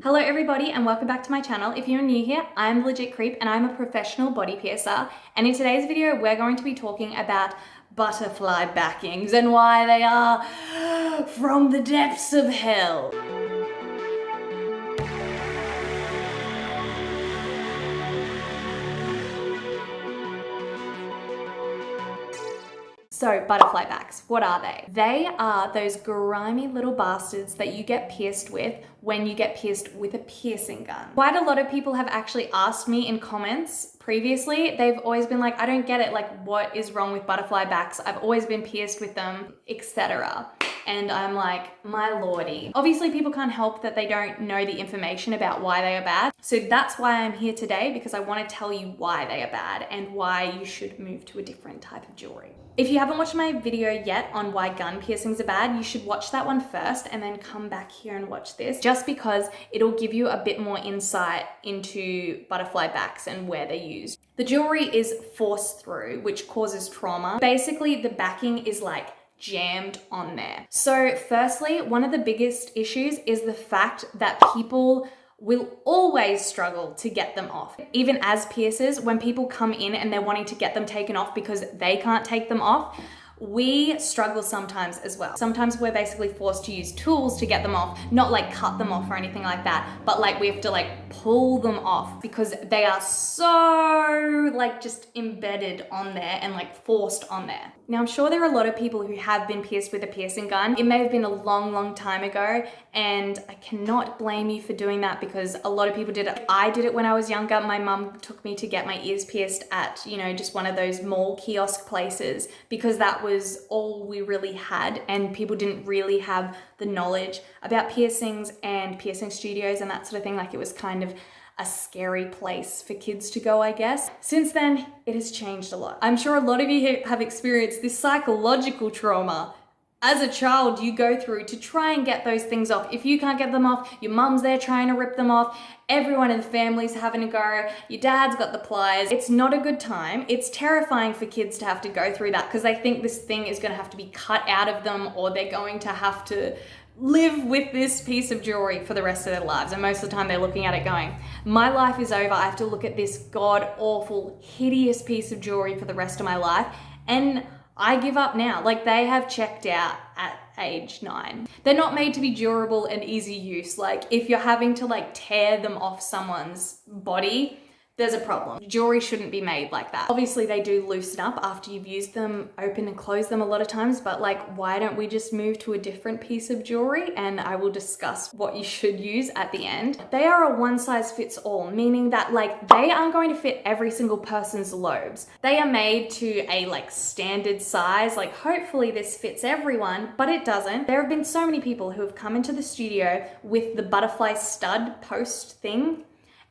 Hello everybody and welcome back to my channel. If you're new here, I'm Thelegitcreep and I'm a professional body piercer. And in today's video, we're going to be talking about butterfly backings and why they are from the depths of hell. So butterfly backs, what are they? They are those grimy little bastards that you get pierced with when you get pierced with a piercing gun. Quite a lot of people have actually asked me in comments previously. They've always been like, I don't get it, like what is wrong with butterfly backs? I've always been pierced with them, etc. And I'm like, my lordy. Obviously people can't help that they don't know the information about why they are bad. So that's why I'm here today, because I want to tell you why they are bad and why you should move to a different type of jewelry. If you haven't watched my video yet on why gun piercings are bad, you should watch that one first and then come back here and watch this, just because it'll give you a bit more insight into butterfly backs and where they're used. The jewelry is forced through, which causes trauma. Basically, the backing is like jammed on there. So firstly, one of the biggest issues is the fact that people will always struggle to get them off. Even as piercers, when people come in and they're wanting to get them taken off because they can't take them off, we struggle sometimes as well. Sometimes we're basically forced to use tools to get them off, not like cut them off or anything like that, but like we have to like pull them off because they are so like just embedded on there and like forced on there. Now I'm sure there are a lot of people who have been pierced with a piercing gun. It may have been a long time ago and I cannot blame you for doing that because a lot of people did it. I did it when I was younger. My mum took me to get my ears pierced at, you know, just one of those mall kiosk places because that was all we really had and people didn't really have the knowledge about piercings and piercing studios and that sort of thing. Like it was kind of a scary place for kids to go, I guess. Since then, it has changed a lot. I'm sure a lot of you have experienced this psychological trauma as a child you go through to try and get those things off. If you can't get them off, your mum's there trying to rip them off, everyone in the family's having a go, your dad's got the pliers. It's not a good time. It's terrifying for kids to have to go through that because they think this thing is gonna have to be cut out of them or they're going to have to live with this piece of jewelry for the rest of their lives. And most of the time they're looking at it going, my life is over. I have to look at this god-awful, hideous piece of jewelry for the rest of my life. And I give up now. Like they have checked out at age 9. They're not made to be durable and easy use. Like if you're having to like tear them off someone's body, there's a problem. Jewelry shouldn't be made like that. Obviously they do loosen up after you've used them, open and close them a lot of times, but like why don't we just move to a different piece of jewelry? And I will discuss what you should use at the end. They are a one size fits all, meaning that like they aren't going to fit every single person's lobes. They are made to a like standard size, like hopefully this fits everyone, but it doesn't. There have been so many people who have come into the studio with the butterfly stud post thing,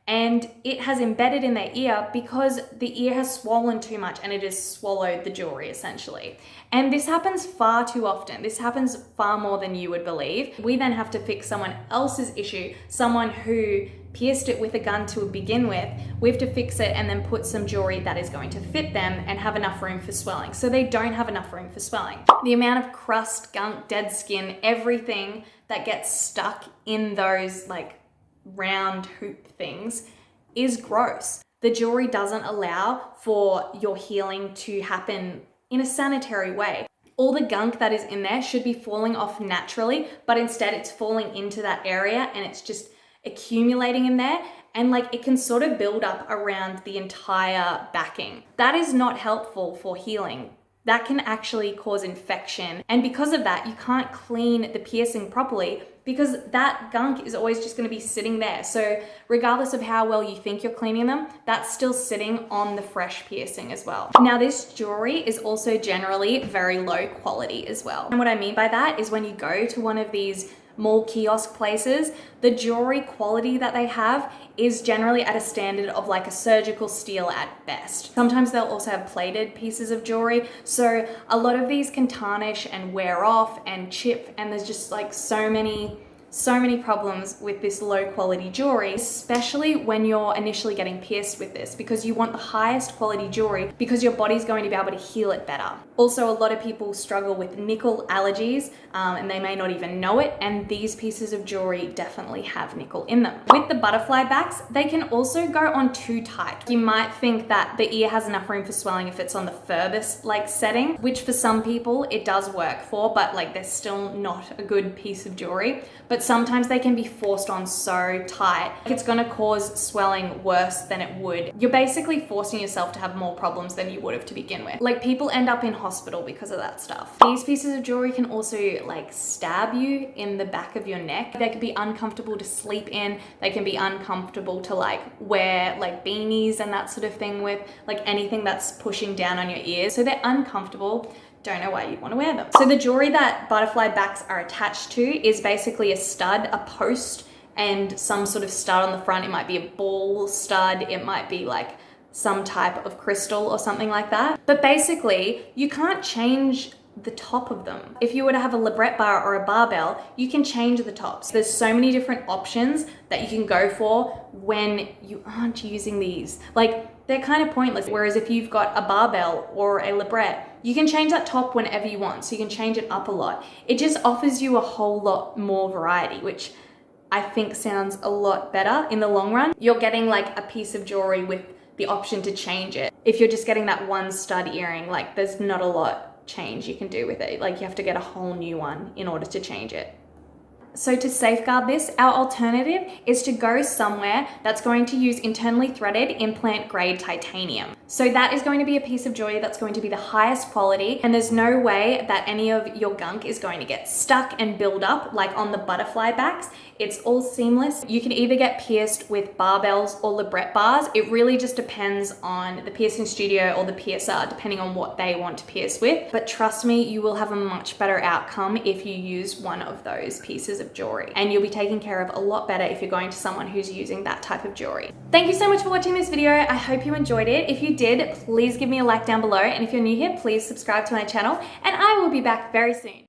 and it has embedded in their ear because the ear has swollen too much and it has swallowed the jewelry essentially. And this happens far too often. This happens far more than you would believe. We then have to fix someone else's issue, someone who pierced it with a gun to begin with. We have to fix it and then put some jewelry that is going to fit them and have enough room for swelling. So they don't have enough room for swelling. The amount of crust, gunk, dead skin, everything that gets stuck in those like round hoop things is gross. The jewelry doesn't allow for your healing to happen in a sanitary way. All the gunk that is in there should be falling off naturally, but instead it's falling into that area and it's just accumulating in there, and like it can sort of build up around the entire backing. That is not helpful for healing. That can actually cause infection. And because of that, you can't clean the piercing properly because that gunk is always just gonna be sitting there. So regardless of how well you think you're cleaning them, that's still sitting on the fresh piercing as well. Now this jewelry is also generally very low quality as well. And what I mean by that is when you go to one of these mall kiosk places, the jewelry quality that they have is generally at a standard of like a surgical steel at best. Sometimes they'll also have plated pieces of jewelry. So a lot of these can tarnish and wear off and chip, and there's just like so many so many problems with this low quality jewelry, especially when you're initially getting pierced with this, because you want the highest quality jewelry because your body's going to be able to heal it better. Also, a lot of people struggle with nickel allergies and they may not even know it, and these pieces of jewelry definitely have nickel in them. With the butterfly backs, they can also go on too tight. You might think that the ear has enough room for swelling if it's on the furthest setting, which for some people it does work for, but they're still not a good piece of jewelry. But sometimes they can be forced on so tight, it's gonna cause swelling worse than it would. You're basically forcing yourself to have more problems than you would have to begin with. People end up in hospital because of that stuff. These pieces of jewelry can also stab you in the back of your neck. They can be uncomfortable to sleep in. They can be uncomfortable to wear beanies and that sort of thing with, anything that's pushing down on your ears. So they're uncomfortable. Don't know why you'd want to wear them. So the jewelry that butterfly backs are attached to is basically a stud, a post, and some sort of stud on the front. It might be a ball stud. It might be some type of crystal or something like that. But basically, you can't change the top of them. If you were to have a librette bar or a barbell, you can change the tops. There's so many different options that you can go for when you aren't using these. They're kind of pointless. Whereas if you've got a barbell or a librette, you can change that top whenever you want. So you can change it up a lot. It just offers you a whole lot more variety, which I think sounds a lot better in the long run. You're getting a piece of jewelry with the option to change it. If you're just getting that one stud earring, there's not a lot change you can do with it. You have to get a whole new one in order to change it. So to safeguard this, our alternative is to go somewhere that's going to use internally threaded implant grade titanium. So that is going to be a piece of jewelry that's going to be the highest quality, and there's no way that any of your gunk is going to get stuck and build up like on the butterfly backs. It's all seamless. You can either get pierced with barbells or librette bars. It really just depends on the piercing studio or the piercer, depending on what they want to pierce with. But trust me, you will have a much better outcome if you use one of those pieces of jewelry, and you'll be taken care of a lot better if you're going to someone who's using that type of jewelry. Thank you so much for watching this video. I hope you enjoyed it. If you did, please give me a like down below, and if you're new here, please subscribe to my channel, and I will be back very soon.